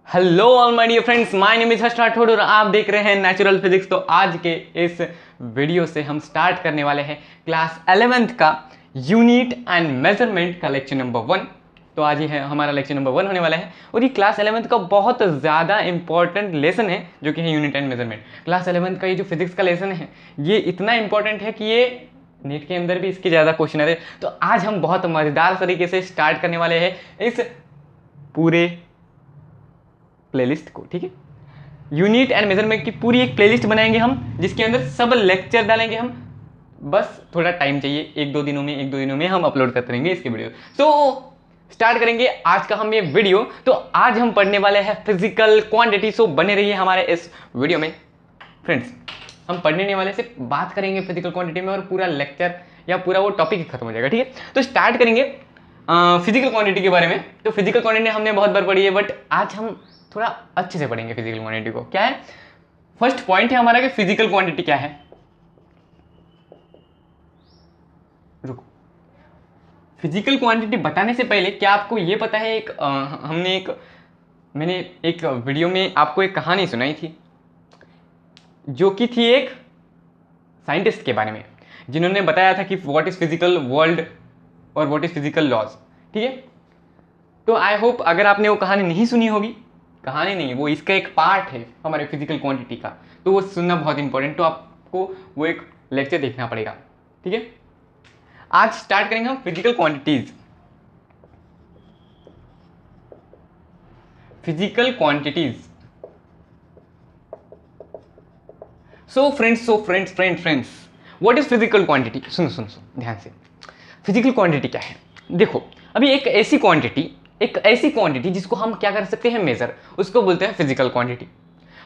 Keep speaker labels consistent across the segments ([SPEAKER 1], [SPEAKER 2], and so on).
[SPEAKER 1] Hello all my dear friends, my name is Harsh Rathore और आप देख रहे हैं नेचुरल फिजिक्स। तो आज के इस वीडियो से हम स्टार्ट करने वाले हैं क्लास 11th का यूनिट एंड मेजरमेंट का लेक्चर नंबर 1। तो आज ही है हमारा लेक्चर नंबर 1 होने वाला है और ये क्लास 11th का बहुत ज़्यादा इंपॉर्टेंट लेसन है जो कि है unit and measurement. Class 11th का ये जो फिजिक्स का लेसन है ये इतना इंपॉर्टेंट है कि ये नीट के अंदर भी इसके ज़्यादा क्वेश्चन है। तो आज हम बहुत मज़ेदार तरीके से स्टार्ट करने वाले हैं इस पूरे प्लेलिस्ट को। ठीक है, यूनिट एंड मेजरमेंट की पूरी एक प्लेलिस्ट बनाएंगे हम, जिसके अंदर सब लेक्चर डालेंगे हम। बस थोड़ा टाइम चाहिए, एक दो दिनों में हम अपलोड करते रहेंगे इसके वीडियो। तो स्टार्ट करेंगे आज का हम ये वीडियो। तो आज हम पढ़ने वाले हैं फिजिकल क्वांटिटी। सो बने रहिए हमारे इस वीडियो में फ्रेंड्स। हम पढ़ने वाले से बात करेंगे फिजिकल क्वांटिटी में और पूरा लेक्चर या पूरा वो टॉपिक ही खत्म हो जाएगा। ठीक है, तो स्टार्ट करेंगे फिजिकल क्वांटिटी के बारे में। तो फिजिकल क्वांटिटी हमने बहुत बार पढ़ी है, बट आज हम थोड़ा अच्छे से पढ़ेंगे फिजिकल क्वांटिटी को। क्या है फर्स्ट पॉइंट है हमारा कि फिजिकल क्वांटिटी क्या है। रुको, फिजिकल क्वांटिटी बताने से पहले क्या आपको ये पता है मैंने एक वीडियो में आपको एक कहानी सुनाई थी जो कि थी एक साइंटिस्ट के बारे में, जिन्होंने बताया था कि व्हाट इज फिजिकल वर्ल्ड और व्हाट इज फिजिकल लॉज। ठीक है, तो आई होप अगर आपने वो कहानी नहीं सुनी होगी, कहानी नहीं, वो इसका एक पार्ट है हमारे फिजिकल क्वांटिटी का, तो वो सुनना बहुत इंपॉर्टेंट। तो आपको वो एक लेक्चर देखना पड़ेगा। ठीक है, आज स्टार्ट करेंगे हम physical quantities. Physical quantities. So friends what is physical quantity. सुनो ध्यान से। फिजिकल क्वांटिटी क्या है, देखो अभी एक ऐसी क्वांटिटी जिसको हम क्या कर सकते हैं, मेजर, उसको बोलते हैं फिजिकल क्वांटिटी।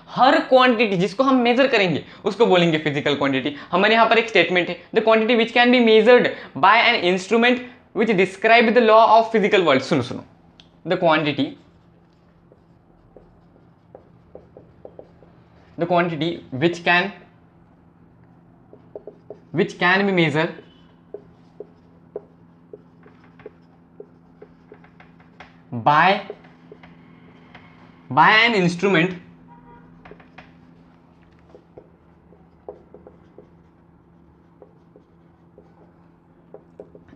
[SPEAKER 1] हर क्वांटिटी जिसको हम मेजर करेंगे उसको बोलेंगे फिजिकल क्वांटिटी। हमारे यहाँ पर एक स्टेटमेंट है, the quantity which can be measured by an instrument which describe the law of physical world. सुनो, the quantity which can be measured by an instrument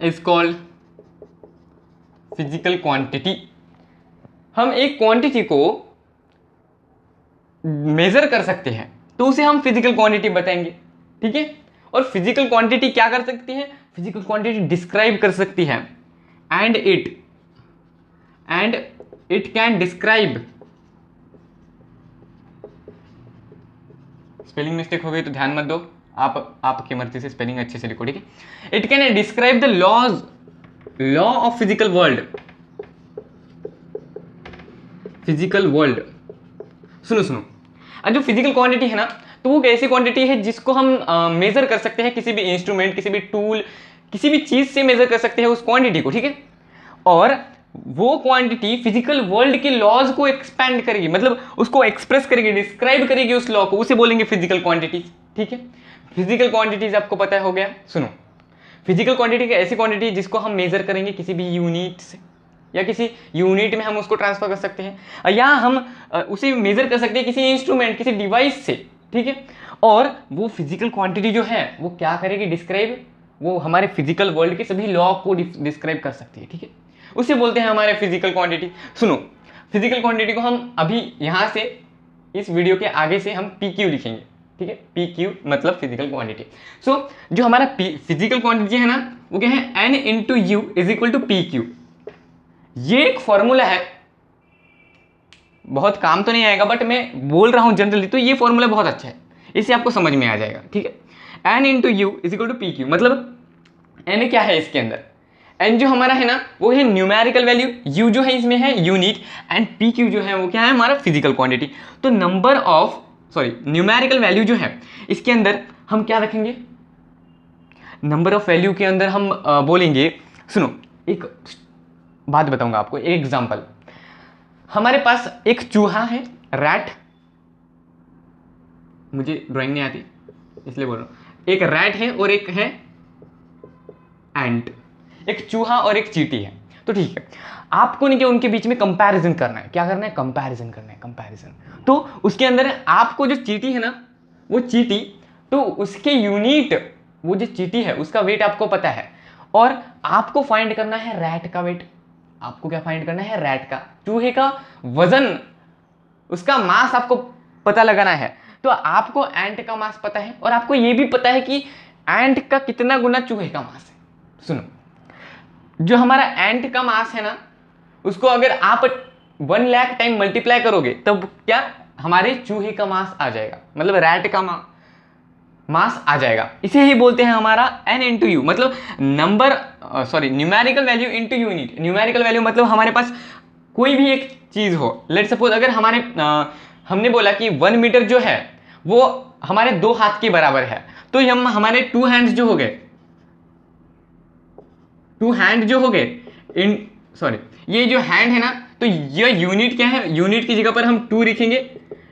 [SPEAKER 1] is called physical quantity। हम एक quantity को major कर सकते हैं तो उसे हम फिजिकल क्वांटिटी बताएंगे। ठीक है, और फिजिकल क्वांटिटी क्या कर सकती है, फिजिकल क्वांटिटी डिस्क्राइब कर सकती है and it can describe, spelling mistake हो गई तो ध्यान मत दो, आपकी मर्जी से स्पेलिंग अच्छे से लिखो। ठीक है, it can describe the law of physical world. सुनो, जो फिजिकल क्वांटिटी है ना, तो वो एक ऐसी क्वांटिटी है जिसको हम मेजर कर सकते हैं, किसी भी इंस्ट्रूमेंट, किसी भी टूल, किसी भी चीज से मेजर कर सकते हैं उस क्वांटिटी को। ठीक है, और वो क्वांटिटी फिजिकल वर्ल्ड के लॉज को एक्सपैंड करेगी, मतलब उसको एक्सप्रेस करेगी, डिस्क्राइब करेगी उस लॉ को, उसे बोलेंगे फिजिकल क्वांटिटीज। ठीक है, फिजिकल क्वांटिटीज आपको पता हो गया। सुनो, फिजिकल क्वांटिटी की ऐसी क्वांटिटी जिसको हम मेजर करेंगे किसी भी यूनिट से, या किसी यूनिट में हम उसको ट्रांसफर कर सकते हैं, या हम उसे मेजर कर सकते हैं किसी इंस्ट्रूमेंट, किसी डिवाइस से। ठीक है, और वो फिजिकल क्वांटिटी जो है वो क्या करेगी, डिस्क्राइब, वो हमारे फिजिकल वर्ल्ड के सभी लॉ को डिस्क्राइब कर सकती है। ठीक है, उसे बोलते हैं हमारे फिजिकल क्वांटिटी। सुनो, फिजिकल क्वांटिटी को हम अभी यहाँ से इस वीडियो के आगे से हम PQ लिखेंगे। ठीक है, PQ मतलब फिजिकल क्वांटिटी। सो जो हमारा फिजिकल क्वांटिटी है ना, वो क्या है, N into U is equal to PQ। ये एक फॉर्मूला है, बहुत काम तो नहीं आएगा बट मैं बोल रहा हूं जनरली, तो ये फॉर्मूला बहुत अच्छा है, इससे आपको समझ में आ जाएगा। ठीक है, N into U is equal to PQ, मतलब N क्या है इसके अंदर, N जो हमारा है ना वो है न्यूमेरिकल वैल्यू, U जो है इसमें है यूनिट, एंड PQ जो है वो क्या है, हमारा फिजिकल क्वांटिटी। तो न्यूमेरिकल वैल्यू जो है इसके अंदर हम क्या रखेंगे, नंबर ऑफ वैल्यू के अंदर हम बोलेंगे। सुनो, एक बात बताऊंगा आपको, एक एग्जांपल। हमारे पास एक चूहा है, रैट, मुझे ड्राइंग नहीं आती इसलिए बोल रहा हूं, एक रैट है और एक है एंट, एक चूहा और एक चींटी है। तो ठीक है, आपको नहीं क्या उनके बीच में कंपैरिजन करना है, क्या करना है, कंपैरिजन करना है, कंपैरिजन। तो उसके अंदर आपको जो चींटी है ना, वो चींटी, तो उसके यूनिट, वो जो चींटी है उसका वेट आपको पता है, और आपको फाइंड करना है रैट का वेट। आपको क्या फाइंड करना है, रैट का, चूहे का वजन, उसका मास आपको पता लगाना है। तो आपको एंट का मास पता है, और आपको यह भी पता है कि एंट का कितना गुना चूहे का मास है। सुनो, जो हमारा एंट का मास है ना, उसको अगर आप 1 लाख टाइम मल्टीप्लाई करोगे तब क्या हमारे चूहे का मास आ जाएगा, मतलब रैट का मास आ जाएगा। इसे ही बोलते हैं हमारा n इंटू यू, मतलब number, sorry, numerical value into unit. Numerical value मतलब हमारे पास कोई भी एक चीज हो, लेट सपोज अगर हमने बोला कि 1 मीटर जो है वो हमारे 2 हाथ के बराबर है, तो हम हमारे 2 हैंड्स जो हो गए, 2 हैंड जो हो गए इन, सॉरी, ये जो हैंड है ना, तो ये यूनिट क्या है, यूनिट की जगह पर हम 2 लिखेंगे,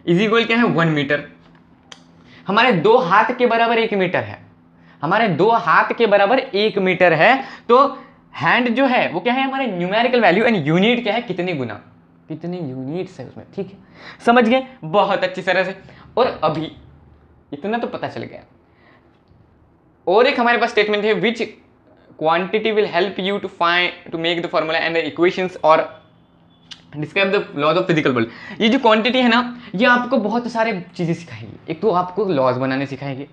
[SPEAKER 1] इज इक्वल क्या है, 1 मीटर। हमारे 2 हाथ के बराबर 1 मीटर है, हमारे 2 हाथ के बराबर 1 मीटर है। तो हैंड जो है वो क्या है, हमारे न्यूमेरिकल वैल्यू, एंड यूनिट क्या है, कितने गुना, कितने यूनिट्स है उसमें। ठीक है, समझ गए बहुत अच्छी तरह से। और अभी इतना तो पता चल गया। और एक हमारे पास स्टेटमेंट है, which quantity will help you to make the formula and the equations और describe the laws of physical world. ये जो क्वांटिटी है ना, ये आपको बहुत सारे चीजें सिखाएगी। एक तो आपको लॉज बनाने सिखाएंगे।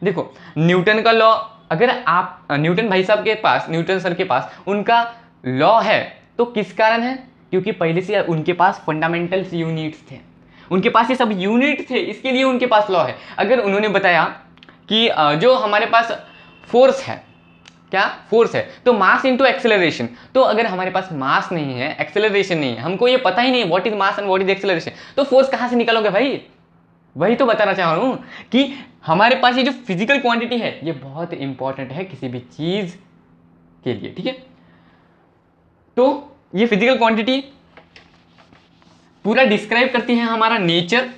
[SPEAKER 1] देखो, न्यूटन का लॉ, अगर आप न्यूटन भाई साहब के पास, न्यूटन सर के पास उनका लॉ है, तो किस कारण है, क्योंकि पहले से उनके पास फंडामेंटल्स यूनिट्स थे, उनके पास ये सब यूनिट थे, इसके लिए उनके पास लॉ है। अगर उन्होंने बताया कि जो हमारे पास फोर्स है, क्या फोर्स है, तो मास इंटू एक्सेलरेशन, तो अगर हमारे पास मास नहीं है, एक्सेलरेशन नहीं है, हमको ये पता ही नहीं what is mass and what is acceleration, तो फोर्स कहां से निकालोगे भाई। वही तो बताना चाह रहा हूं कि हमारे पास ये जो फिजिकल क्वांटिटी है ये बहुत इंपॉर्टेंट है किसी भी चीज के लिए। ठीक है, तो ये फिजिकल क्वांटिटी पूरा डिस्क्राइब करती है हमारा नेचर।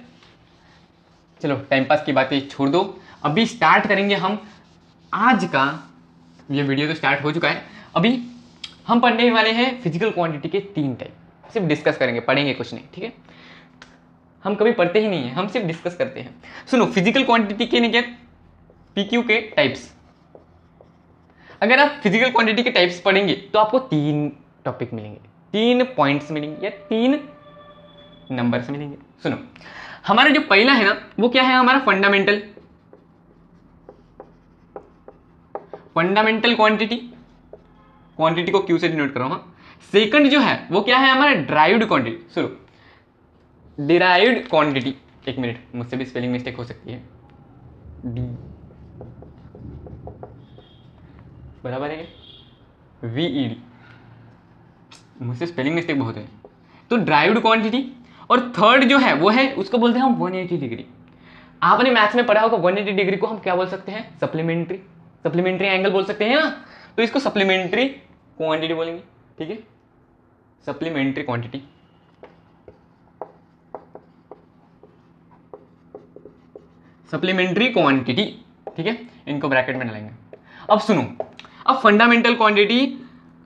[SPEAKER 1] चलो टाइम पास की बातें छोड़ दो, अभी स्टार्ट करेंगे हम आज का। ये वीडियो तो स्टार्ट हो चुका है, अभी हम पढ़ने वाले हैं फिजिकल क्वांटिटी के 3 टाइप, सिर्फ डिस्कस करेंगे, पढ़ेंगे कुछ नहीं। ठीक है, हम कभी पढ़ते ही नहीं है, हम सिर्फ डिस्कस करते हैं। सुनो, फिजिकल क्वांटिटी के क्या, पीक्यू के टाइप्स। अगर आप फिजिकल क्वांटिटी के टाइप्स पढ़ेंगे तो आपको 3 टॉपिक मिलेंगे, 3 पॉइंट्स मिलेंगे, या 3 नंबर्स मिलेंगे। सुनो, हमारा जो पहला है ना, वो क्या है, हमारा फंडामेंटल क्वांटिटी, क्वांटिटी को क्यू से डिनोट कर रहा हूं। सेकंड जो है वो क्या है, हमारा ड्राइव्ड क्वांटिटी। सुनो, डिराइव्ड क्वांटिटी, एक मिनट, मुझसे भी स्पेलिंग मिस्टेक हो सकती है, डी बराबर है VED, मुझसे स्पेलिंग मिस्टेक बहुत है। तो ड्राइव्ड क्वांटिटी, और थर्ड जो है वो है, उसको बोलते हैं हम 180 डिग्री। आपने मैथ्स में पढ़ा होगा 180 डिग्री को हम क्या बोल सकते हैं, सप्लीमेंट्री एंगल बोल सकते हैं ना, तो इसको सप्लीमेंट्री क्वांटिटी बोलेंगे। ठीक है, सप्लीमेंट्री क्वांटिटी, सप्लीमेंट्री क्वांटिटी। ठीक है, इनको ब्रैकेट में डालेंगे। अब सुनो, अब फंडामेंटल क्वांटिटी,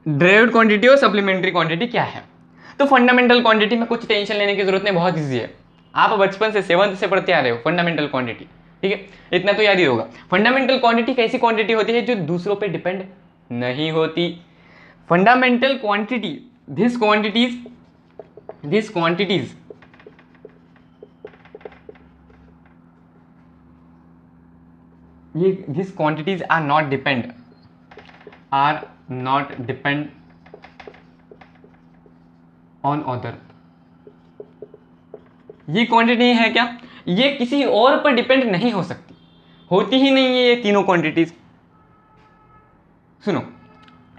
[SPEAKER 1] ड्राइव्ड क्वांटिटी और सप्लीमेंट्री क्वांटिटी क्या है। तो फंडामेंटल क्वांटिटी में कुछ टेंशन लेने की जरूरत नहीं, बहुत ईजी है। आप बचपन से 7th से पढ़ते आ रहे हो फंडामेंटल क्वांटिटी। ठीक है, इतना तो याद ही होगा। फंडामेंटल क्वांटिटी कैसी क्वांटिटी होती है जो दूसरों पे डिपेंड नहीं होती। Fundamental quantity, this quantities these quantities are not depend on other। ये क्वांटिटी है क्या, ये किसी और पर डिपेंड नहीं हो सकती, होती ही नहीं है ये तीनों क्वांटिटीज। सुनो,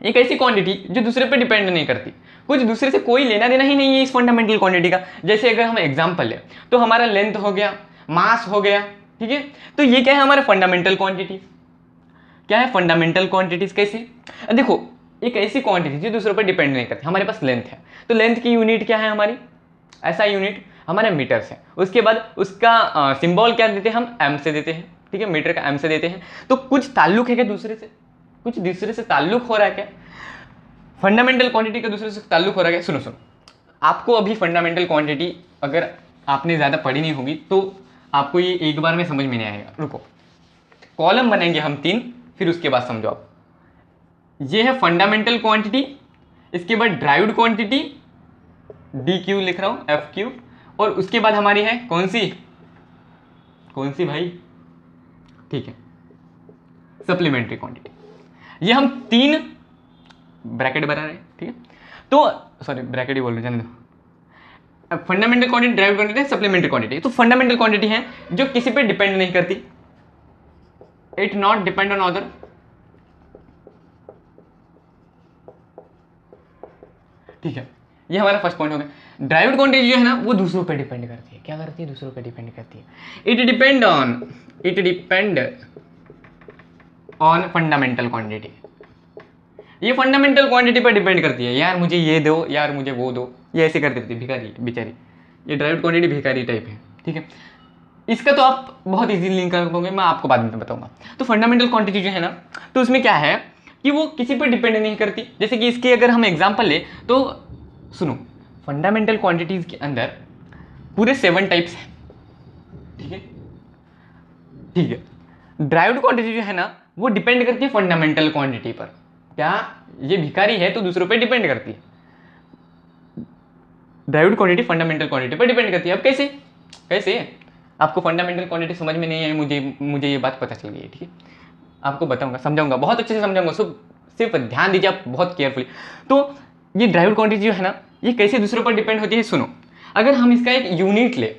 [SPEAKER 1] एक ऐसी क्वांटिटी जो दूसरे पर डिपेंड नहीं करती, कुछ दूसरे से कोई लेना देना ही नहीं है इस फंडामेंटल क्वांटिटी का। जैसे अगर हम एग्जांपल लें तो हमारा लेंथ हो गया, मास हो गया। ठीक है, तो ये क्या है, हमारे फंडामेंटल क्वांटिटीज। क्या है फंडामेंटल क्वांटिटीज, कैसे, देखो, एक ऐसी क्वांटिटी जो दूसरों पर डिपेंड नहीं करती। हमारे पास लेंथ है, तो लेंथ की यूनिट क्या है हमारी, ऐसा यूनिट हमारे मीटर्स है। उसके बाद उसका सिंबल क्या देते हैं, हम एम से देते हैं। ठीक है, मीटर का एम से देते हैं। तो कुछ ताल्लुक है क्या दूसरे से, कुछ दूसरे से ताल्लुक हो रहा है क्या। फंडामेंटल क्वांटिटी का दूसरे से ताल्लुक हो रहा है। सुनो सुनो, आपको अभी फंडामेंटल क्वांटिटी अगर आपने ज़्यादा पढ़ी नहीं होगी तो आपको ये एक बार में समझ में नहीं आएगा। रुको, कॉलम बनाएंगे हम 3, फिर उसके बाद समझो आप। ये है फंडामेंटल क्वांटिटी, इसके बाद ड्राइव्ड क्वांटिटी डी क्यू लिख रहा हूँ, एफ क्यू, और उसके बाद हमारी है कौन सी भाई, ठीक है, सप्लीमेंट्री क्वांटिटी। ये हम 3 ब्रैकेट बना रहे हैं, ठीक है। तो सॉरी, ब्रैकेट ही बोल रहे, जाने दो। Fundamental quantity, derived quantity, supplementary quantity. तो फंडामेंटल क्वांटिटी है जो किसी पे डिपेंड नहीं करती, it not depend on other, ठीक है। ये हमारा फर्स्ट पॉइंट हो गया। ड्राइव्ड क्वांटिटी जो है ना वो दूसरों पे डिपेंड करती है। क्या करती है? दूसरों पे डिपेंड करती है। It depend on fundamental quantity. ये फंडामेंटल क्वांटिटी पर डिपेंड करती है, यार मुझे ये दो, यार मुझे वो दो, ये ऐसे कर देती है भिखारी बेचारी। ये ड्राइव्ड क्वांटिटी भिखारी टाइप है, ठीक है। इसका तो आप बहुत इजीली लिंक कर पाओगे, मैं आपको बाद में बताऊंगा। तो फंडामेंटल क्वांटिटी जो है ना, तो उसमें क्या है कि वो किसी पर डिपेंड नहीं करती। जैसे कि इसके अगर हम एग्जांपल ले तो सुनो, फंडामेंटल क्वांटिटीज के अंदर पूरे 7 टाइप्स हैं, ठीक है, ठीक है। ड्राइव्ड क्वांटिटी जो है ना वो डिपेंड करती है फंडामेंटल क्वांटिटी पर। क्या ये भिखारी है तो दूसरों पे डिपेंड करती है। ड्राइव्ड क्वांटिटी फंडामेंटल क्वांटिटी पर डिपेंड करती है। अब कैसे आपको फंडामेंटल क्वांटिटी समझ में नहीं आई, मुझे ये बात पता चल गई है, ठीक है। आपको बताऊंगा, समझाऊंगा, बहुत अच्छे से समझाऊंगा, सिर्फ ध्यान दीजिए आप बहुत केयरफुली। तो ये ड्राइव्ड क्वांटिटी जो है ना ये कैसे दूसरों पर डिपेंड होती है। सुनो, अगर हम इसका एक यूनिट ले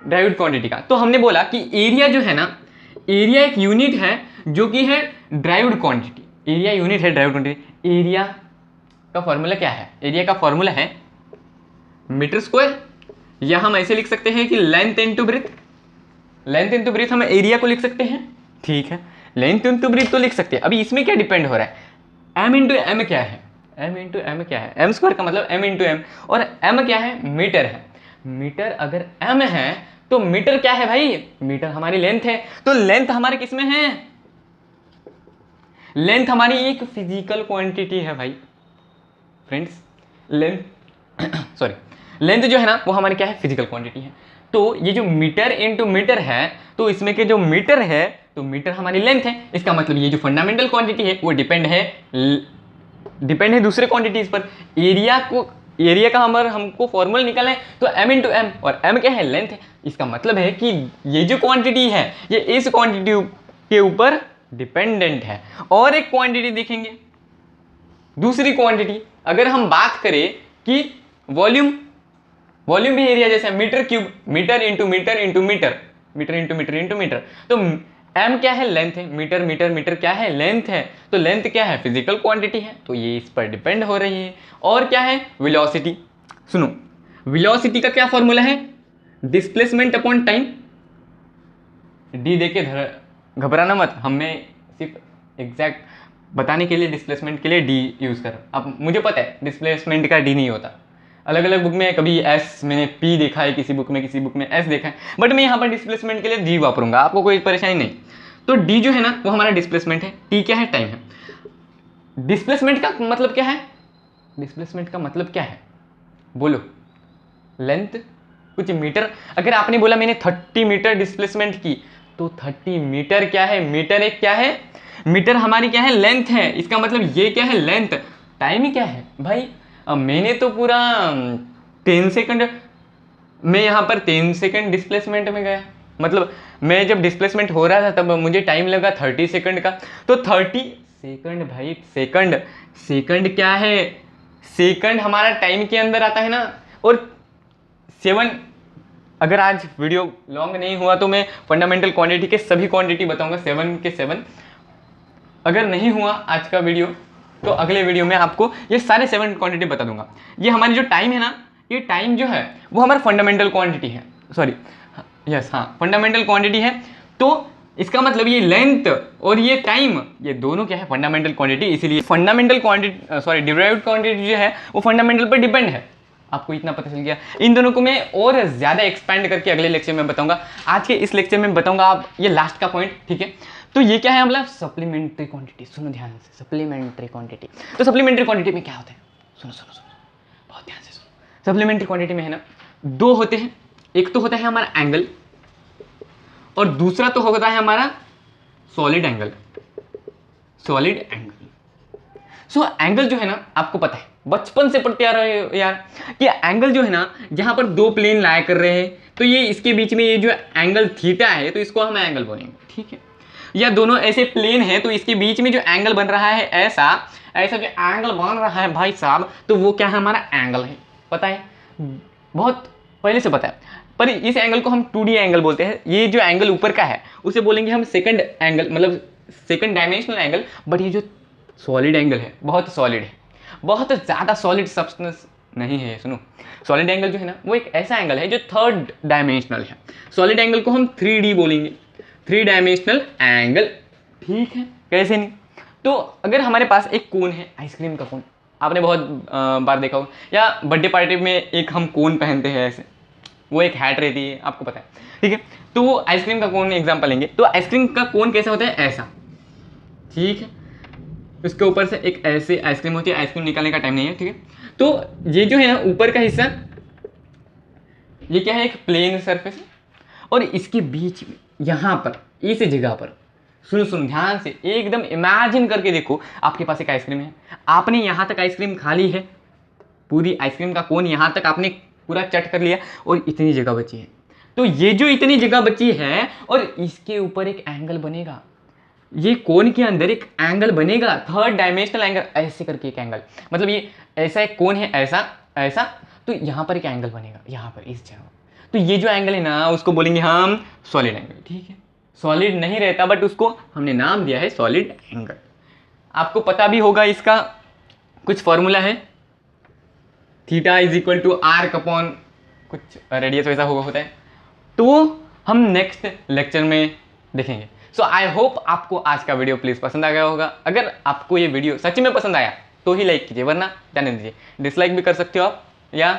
[SPEAKER 1] ड्राइव्ड क्वांटिटी का, तो हमने बोला कि एरिया जो है ना, एरिया एक यूनिट है जो कि है ड्राइव्ड क्वांटिटी। एरिया यूनिट है ड्राइव्ड क्वांटिटी। एरिया का फॉर्मूला क्या है? एरिया का फॉर्मूला है मीटर स्क्वायर, या हम ऐसे लिख सकते हैं कि length into breadth. Length into breadth हम एरिया को लिख सकते हैं, ठीक है। लेंथ इनटू ब्रेथ तो लिख सकते हैं। अभी इसमें क्या डिपेंड हो रहा है? एम इंटू एम क्या है? एम इंटू एम क्या है? एम स्क्वायर का मतलब एम इंटू एम, और एम क्या है? मीटर है। मीटर अगर एम है तो मीटर क्या है भाई? मीटर हमारी लेंथ है। तो लेंथ हमारे किस में है? लेंथ हमारी एक फिजिकल क्वांटिटी है भाई फ्रेंड्स। लेंथ सॉरी, लेंथ जो है ना वो हमारी क्या है? फिजिकल क्वांटिटी है। तो ये जो मीटर इंटू मीटर है, तो इसमें के जो मीटर है तो मीटर हमारी लेंथ है। इसका मतलब ये जो फंडामेंटल क्वांटिटी है वो डिपेंड है दूसरे क्वांटिटीज पर। एरिया का हमको फॉर्मूला निकालना है तो m इंटू एम, और m क्या है? लेंथ है। इसका मतलब है कि ये जो क्वांटिटी है ये इस क्वांटिटी के ऊपर डिपेंडेंट है। और एक क्वांटिटी देखेंगे, दूसरी क्वांटिटी अगर हम बात करें कि वॉल्यूम भी एरिया जैसे metre cube, metre into metre into metre, metre into metre into metre. तो m क्या है? लेंथ है। मीटर क्या है? लेंथ है। तो लेंथ क्या है? फिजिकल क्वांटिटी है, तो ये इस पर डिपेंड हो रही है। और क्या है? वेलोसिटी। सुनो, वेलोसिटी का क्या फॉर्मूला है? Displacement upon time. डी देके घबराना मत, हमें सिर्फ एग्जैक्ट बताने के लिए डिस्प्लेसमेंट के लिए डी यूज़ कर। अब मुझे पता है डिस्प्लेसमेंट का डी नहीं होता, अलग अलग बुक में कभी एस मैंने पी देखा है, किसी बुक में एस देखा है, बट मैं यहाँ पर डिस्प्लेसमेंट के लिए डी वापरूंगा, आपको कोई परेशानी नहीं। तो डी जो है ना वो हमारा डिस्प्लेसमेंट है, टी क्या है? टाइम है। डिस्प्लेसमेंट का मतलब क्या है? डिस्प्लेसमेंट का मतलब क्या है? बोलो। लेंथ कुछ मीटर। अगर आपने बोला मैंने 30 मीटर डिस्प्लेसमेंट की, तो 30 मीटर क्या है? मीटर एक क्या है? मीटर हमारी क्या है? लेंथ है। इसका मतलब ये क्या है? लेंथ। टाइम ही क्या है भाई? मैंने तो पूरा 10 सेकंड, मैं यहाँ पर 10 सेकंड डिस्प्लेसमेंट में गया, मतलब मैं जब डिस्प्लेसमेंट हो रहा था तब मुझे टाइम लगा 30 सेकंड का। तो 30 सेकंड भाई, सेकंड क्या है? सेकंड हमारा टाइम के अंदर आता है ना। और 7, अगर आज वीडियो लॉन्ग नहीं हुआ तो मैं फंडामेंटल क्वांटिटी के सभी क्वांटिटी बताऊंगा, 7 के 7। अगर नहीं हुआ आज का वीडियो तो अगले वीडियो में आपको ये सारे 7 क्वांटिटी बता दूंगा। ये हमारी जो टाइम है ना, ये टाइम जो है वो हमारा फंडामेंटल क्वांटिटी है, सॉरी यस हाँ फंडामेंटल क्वांटिटी है। तो इसका मतलब ये लेंथ और ये टाइम, ये दोनों क्या है? Fundamental quantity. इसीलिए fundamental quantity sorry derived quantity जो है वो फंडामेंटल पर डिपेंड है। आपको इतना पता चल गया। इन दोनों को मैं और ज़्यादा एक्सपैंड करके अगले लेक्चर में बताऊंगा। आज के इस लेक्चर में बताऊंगा आप ये लास्ट का पॉइंट, ठीक है। तो ये क्या है मतलब सप्लीमेंट्री क्वांटिटी। सुनो ध्यान से, सप्लीमेंट्री क्वांटिटी। तो सप्लीमेंट्री क्वांटिटी में क्या होता है, सुनो सुनो सुनो, बहुत ध्यान से सुनो। सप्लीमेंट्री क्वांटिटी में है ना दो होते हैं, एक तो होता है हमारा एंगल और दूसरा तो होता है हमारा solid angle. Solid angle, so angle जो है ना आपको पता है बचपन से पढ़ते आ रहे हो यार कि एंगल जो है ना जहां पर दो प्लेन लाया कर रहे हैं तो ये इसके बीच में ये जो एंगल थीटा है तो इसको हम एंगल बोलेंगे, ठीक है। या दोनों ऐसे प्लेन है तो इसके बीच में जो एंगल बन रहा है ऐसा ऐसा जो एंगल बन रहा है भाई साहब, तो वो क्या है हमारा एंगल है। पता है, बहुत पहले से पता है। पर इस एंगल को हम 2D एंगल बोलते हैं। ये जो एंगल ऊपर का है उसे बोलेंगे हम सेकंड एंगल, मतलब सेकंड डायमेंशनल एंगल। बट ये जो सॉलिड एंगल है बहुत सॉलिड है, बहुत ज़्यादा सॉलिड सब्सटेंस नहीं है। सुनो, सॉलिड एंगल जो है ना वो एक ऐसा एंगल है जो थर्ड डायमेंशनल है। सॉलिड एंगल को हम 3D बोलेंगे, 3 डायमेंशनल एंगल, ठीक है। कैसे नहीं, तो अगर हमारे पास एक कोन है, आइसक्रीम का कोन, आपने बहुत बार देखा होगा, या बर्थडे पार्टी में एक हम कोन पहनते हैं ऐसे, वो एक हैट रहती है, आपको पता है, ठीक है। तो वो आइसक्रीम का कोन एग्जांपल लेंगे, तो आइसक्रीम का कोन कैसा होता है, ऐसा, ठीक है। उसके ऊपर से एक ऐसे आइसक्रीम होती है, आइसक्रीम निकालने का टाइम नहीं है, ठीक है। तो ये जो है ना ऊपर का हिस्सा, ये क्या है, एक प्लेन सरफेस है और इसके बीच में यहाँ पर इस जगह पर, सुनो सुनो ध्यान से, एकदम इमेजिन करके देखो, आपके पास एक आइसक्रीम है, आपने यहाँ तक आइसक्रीम खा ली है, पूरी आइसक्रीम का कोन यहाँ तक आपने पूरा चट कर लिया और इतनी जगह बची है। तो ये जो इतनी जगह बची है और इसके ऊपर एक एंगल बनेगा, ये कोन के अंदर एक एंगल बनेगा, थर्ड डायमेंशनल एंगल, ऐसे करके एक एंगल, मतलब ये ऐसा एक कोन है, ऐसा ऐसा, तो यहाँ पर एक एंगल बनेगा, यहाँ पर इस जगह। तो ये जो एंगल है ना उसको बोलेंगे हम सॉलिड एंगल, ठीक है। सॉलिड नहीं रहता बट उसको हमने नाम दिया है सॉलिड एंगल। आपको पता भी होगा इसका कुछ फॉर्मूला है, theta is equal to arc upon कुछ रेडियस वैसा होता है, तो हम नेक्स्ट लेक्चर में देखेंगे। सो आई होप आपको आज का वीडियो प्लीज़ पसंद आ गया होगा। अगर आपको ये वीडियो सच में पसंद आया तो ही लाइक कीजिए, वरना जाने दीजिए, डिसलाइक भी कर सकते हो आप, या